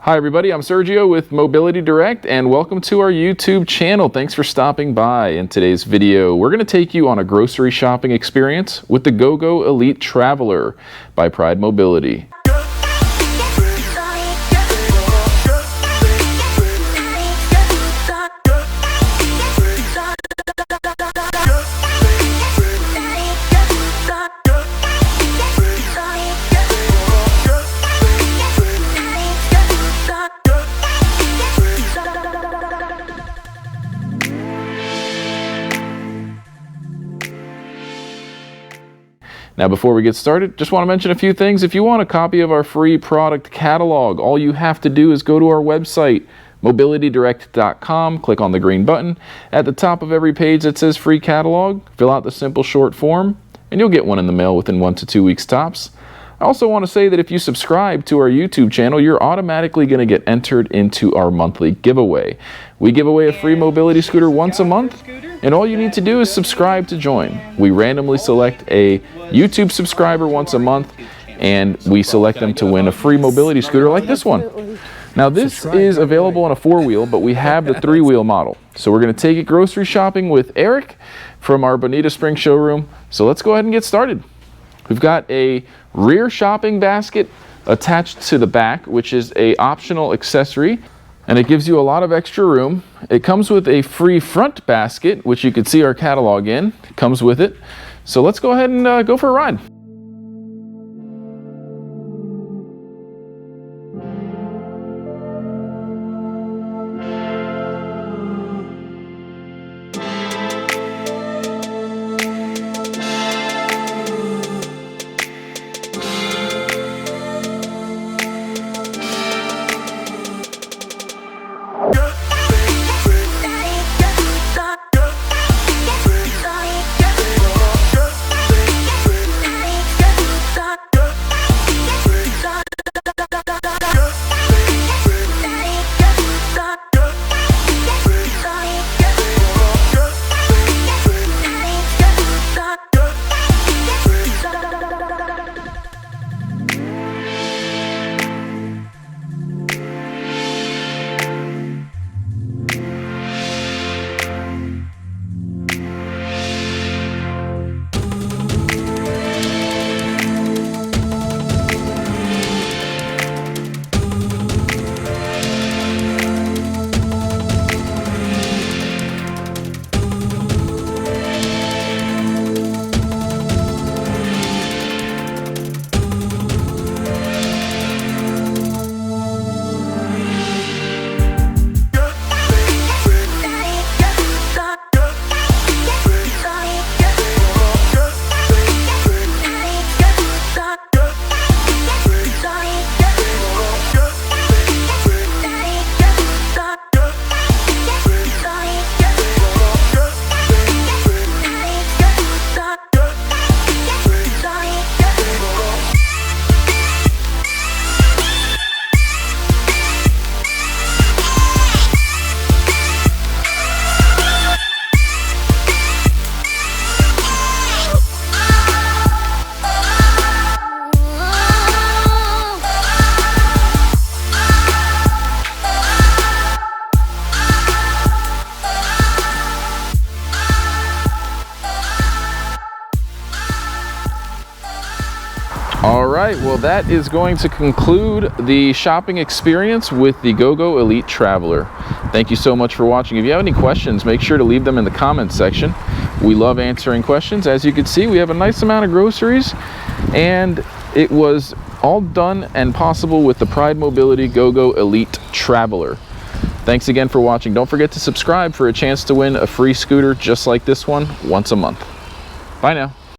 Hi everybody, I'm Sergio with Mobility Direct and welcome to our YouTube channel. Thanks for stopping by. In today's video, we're going to take you on a grocery shopping experience with the GoGo Elite Traveler by Pride Mobility. Now before we get started, just want to mention a few things. If you want a copy of our free product catalog, all you have to do is go to our website, mobilitydirect.com, click on the green button. At the top of every page that says free catalog, fill out the simple short form, and you'll get one in the mail within 1 to 2 weeks tops. I also want to say that if you subscribe to our YouTube channel, you're automatically going to get entered into our monthly giveaway. We give away a free mobility scooter once a month, and all you need to do is subscribe to join. We randomly select a YouTube subscriber once a month, and we select them to win a free mobility scooter like this one. Now this is available on a 4-wheel, but we have the 3-wheel model. So we're going to take it grocery shopping with Eric from our Bonita Springs showroom. So let's go ahead and get started. We've got a rear shopping basket attached to the back, which is an optional accessory, and it gives you a lot of extra room. It comes with a free front basket, which you can see our catalog in. It comes with it. So let's go ahead and go for a ride. All right, well that is going to conclude the shopping experience with the GoGo Elite Traveler. Thank you so much for watching. If you have any questions, make sure to leave them in the comments section. We love answering questions. As you can see, we have a nice amount of groceries, and it was all done and possible with the Pride Mobility GoGo Elite Traveler. Thanks again for watching. Don't forget to subscribe for a chance to win a free scooter just like this one once a month. Bye now.